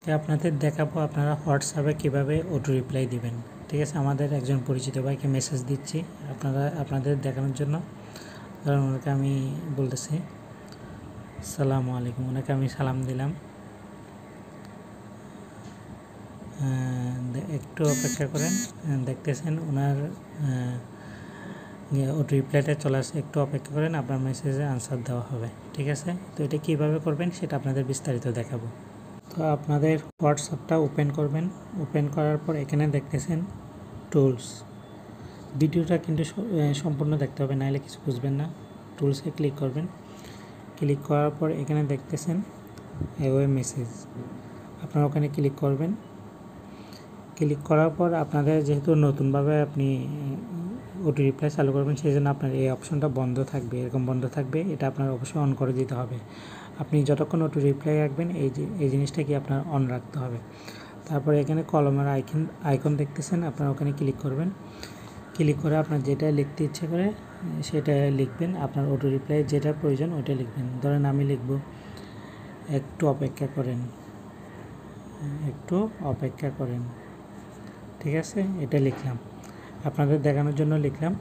আপনাদের দেখাবো আপনারা হোয়াটসঅ্যাপে কীভাবে অটো রিপ্লাই দিবেন। ঠিক আছে, আমাদের একজন পরিচিত ভাইকে মেসেজ দিচ্ছি আপনাদের দেখানোর জন্য। কারণ ওনাকে আমি বলতেছি আসসালামু আলাইকুম, ওনাকে আমি সালাম দিলাম। একটু অপেক্ষা করেন, দেখতেছেন ওনার অটো রিপ্লাইটা চলে আসে। একটু অপেক্ষা করেন, আপনার মেসেজে আনসার দেওয়া হবে। ঠিক আছে, তো এটা কীভাবে করবেন সেটা আপনাদের বিস্তারিত দেখাবো। তো আপনাদের হোয়াটসঅ্যাপটা ওপেন করবেন। ওপেন করার পর এখানে দেখতেছেন টুলস। ভিডিওটা কিন্তু সম্পূর্ণ দেখতে হবে, নাহলে কিছু বুঝবেন না। টুলসে ক্লিক করবেন। ক্লিক করার পর এখানে দেখতেছেন অ্যাওয়ে মেসেজ, আপনারা ওখানে ক্লিক করবেন। ক্লিক করার পর আপনাদের যেহেতু নতুনভাবে আপনি অটো রিপ্লাই চালু করবেন, সেই জন্য আপনার এই অপশনটা বন্ধ থাকবে, এরকম বন্ধ থাকবে। এটা আপনার অবশ্যই অন করে দিতে হবে। আপনি যতক্ষণ অটো রিপ্লাই রাখবেন এই জিনিসটা কি আপনার অন রাখতে হবে। তারপরে এখানে কলমের আইকন দেখতেছেন, আপনারা ওখানে ক্লিক করবেন। ক্লিক করে আপনার যেটা লিখতে ইচ্ছে করে সেটা লিখবেন। আপনার অটো রিপ্লাই যেটা প্রয়োজন ওটা লিখবেন। ধরেন আমি লিখব একটু অপেক্ষা করেন, একটু অপেক্ষা করেন। ঠিক আছে, এটা লিখলাম, আপনাদের দেখানোর জন্য লিখলাম।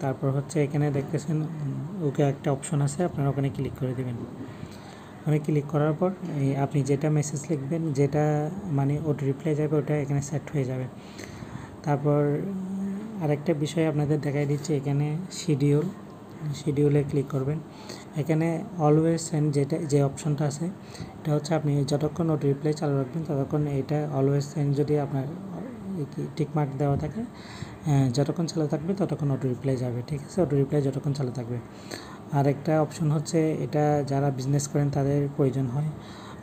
তারপর হচ্ছে এখানে দেখতেছেন ওকে একটা অপশন আছে, আপনারা ওখানে ক্লিক করে দেবেন। ওখানে ক্লিক করার পর আপনি যেটা মেসেজ লিখবেন, যেটা মানে অটো রিপ্লাই যাবে, ওটা এখানে সেট হয়ে যাবে। তারপর আরেকটা বিষয় আপনাদের দেখাই দিচ্ছি, এখানে শিডিউলে ক্লিক করবেন। এখানে অলওয়েজ সেন্ড যে অপশনটা আছে, এটা হচ্ছে আপনি যতক্ষণ অটো রিপ্লাই চালু রাখবেন ততক্ষণ এটা অলওয়েজ সেন্ড যদি আপনার টিকমার্ক দেওয়া থাকে, যতক্ষণ চালু থাকবে ততক্ষণ অটো রিপ্লাই যাবে। ঠিক আছে, অটো রিপ্লাই যতক্ষণ চালু থাকবে। আর একটা অপশন হচ্ছে, এটা যারা বিজনেস করেন তাদের প্রয়োজন হয়,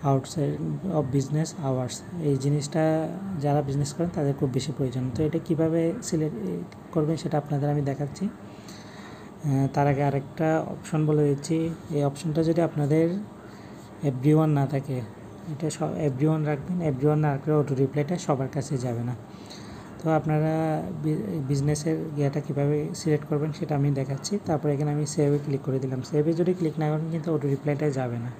আউটসাইড অফ বিজনেস আওয়ার্স। এই জিনিসটা যারা বিজনেস করেন তাদের খুব বেশি প্রয়োজন। তো এটা কীভাবে সিলেক্ট করবেন সেটা আপনাদের আমি দেখাচ্ছি। তার আগে আরেকটা অপশন বলে দিচ্ছি। এই অপশনটা যদি আপনাদের এভরিওয়ান না থাকে, এটা এভরিওয়ান রাখবেন। এভরিওয়ান না রাখলে অটো রিপ্লাইটা সবার কাছে যাবে না। তো আপনারা বিজনেসের ইয়েটা কীভাবে সিলেক্ট করবেন সেটা আমি দেখাচ্ছি। তারপর এখানে আমি সেভে ক্লিক করে দিলাম। সেভে যদি ক্লিক না করেন কিন্তু অটো রিপ্লাইটা যাবে না।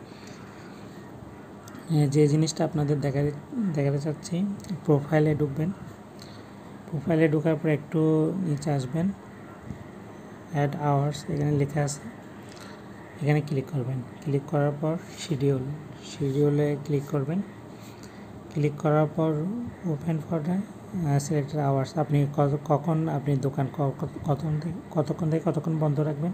যে জিনিসটা আপনাদের দেখাতে চাচ্ছি, প্রোফাইলে ঢুকবেন। প্রোফাইলে ঢোকার পর একটু নিচে আসবেন, অ্যাড আওয়ার্স এখানে লেখা আছে, এখানে ক্লিক করবেন। ক্লিক করার পর শিডিউলে ক্লিক করবেন। ক্লিক করার পর ওপেন ফর সিলেক্টেড আওয়ার্স, আপনি কখন আপনি দোকান কতক্ষণ থেকে কতক্ষণ বন্ধ রাখবেন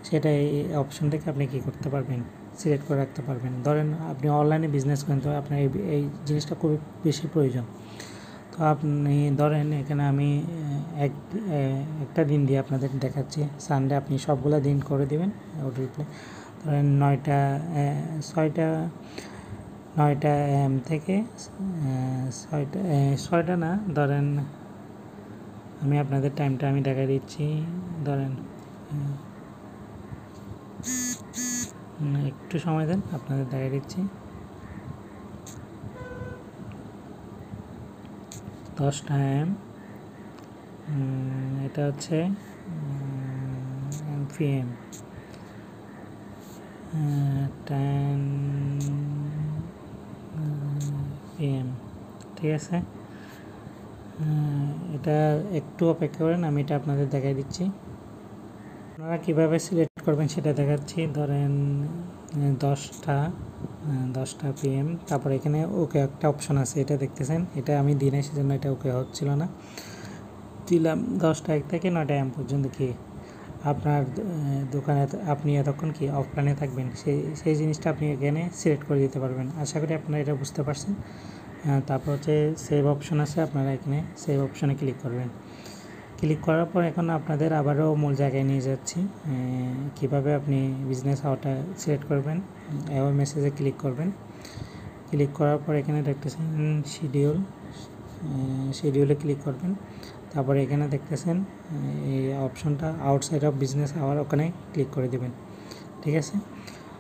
সেটা এই অপশন থেকে আপনি কী করতে পারবেন, সিলেক্ট করে রাখতে পারবেন। ধরেন আপনি অনলাইনে বিজনেস করেন, তো আপনার এই জিনিসটা খুবই বেশি প্রয়োজন। তো আপনি ধরেন এখানে আমি একটা দিন দিয়ে আপনাদের দেখাচ্ছি, সানডে। আপনি সবগুলো দিন করে দেবেন অটো রিপ্লাই। ধরেন 9টা AM থেকে 6টা না, ধরেন আমি আপনাদের টাইমটা আমি দেখা দিচ্ছি। ধরেন একটু সময় দেন, আপনাদের দেখা দিচ্ছি। 10টা AM, এটা হচ্ছে PM, 10 PM। ঠিক আছে, এটা একটু অপেক্ষা করেন, আমি এটা আপনাদের দেখাই দিচ্ছি। আপনারা কীভাবে সিলেক্ট করবেন সেটা দেখাচ্ছি। ধরেন 10টা PM, তারপর এখানে ওকে একটা অপশন আছে, এটা দেখতেছেন, এটা আমি দিনে সেজন্য এটা ওকে হচ্ছিল না, দিলাম 10টা 1 থেকে 9টা AM পর্যন্ত। কি আপনার দোকানে আপনি এতক্ষণ কি অফলাইনে থাকবেন সেই জিনিসটা আপনি এখানে সিলেক্ট করে দিতে পারবেন। আশা করি আপনারা এটা বুঝতে পারছেন। তারপর হচ্ছে সেভ অপশন আছে, আপনারা এখানে সেভ অপশনে ক্লিক করবেন। ক্লিক করার পর এখন আপনাদের আবারও মূল জায়গায় নিয়ে যাচ্ছি, কিভাবে আপনি বিজনেস আওয়ারটা সিলেক্ট করবেন। অ্যাওয়ে মেসেজে ক্লিক করবেন। ক্লিক করার পর এখানে দেখতেছেন শিডিউলে ক্লিক করবেন। তারপরে এখানে দেখতেছেন এই অপশনটা আউটসাইড অফ বিজনেস আওয়ার, ওখানে ক্লিক করে দেবেন। ঠিক আছে,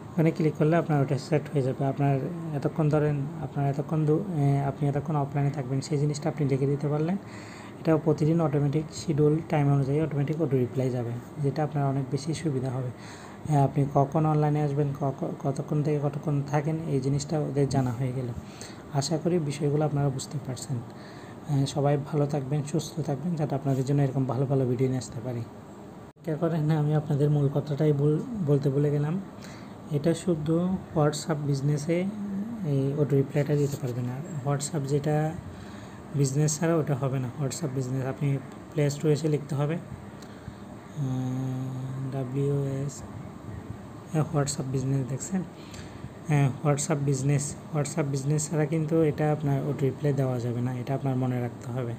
ওখানে ক্লিক করলে আপনার ওটা সেট হয়ে যাবে। আপনার এতক্ষণ ধরেন আপনি এতক্ষণ অফলাইনে থাকবেন সেই জিনিসটা আপনি লিখে দিতে পারলেন। এটা প্রতিদিন অটোমেটিক শিডিউল টাইম অনুযায়ী অটোমেটিক অটো রিপ্লাই যাবে, যেটা আপনার অনেক বেশি সুবিধা হবে। আপনি কখন অনলাইনে আসবেন, কতক্ষণ থেকে কতক্ষণ থাকেন, এই জিনিসটা ওদের জানা হয়ে গেল। আশা করি বিষয়গুলো আপনারা বুঝতে পারছেন। সবাই ভালো থাকবেন, সুস্থ থাকবেন, যাতে আপনাদের জন্য এরকম ভালো ভালো ভিডিও নিয়ে আসতে পারি। করেন না, আমি আপনাদের মূল কথাটাই বলতে ভুলে গেলাম। এটা শুধু হোয়াটসঅ্যাপ বিজনেসে এই অটো রিপ্লাইটা দিতে পারবেন। আর হোয়াটসঅ্যাপ যেটা বিজনেস ছাড়া ওটা হবে না। হোয়াটসঅ্যাপ বিজনেস আপনি প্লে স্টোরে এসে লিখতে হবে WS হোয়াটসঅ্যাপ বিজনেস, দেখছেন? হ্যাঁ, হোয়াটসঅ্যাপ বিজনেস ছাড়া কিন্তু এটা আপনার অটো রিপ্লাই দেওয়া যাবে না, এটা আপনার মনে রাখতে হবে।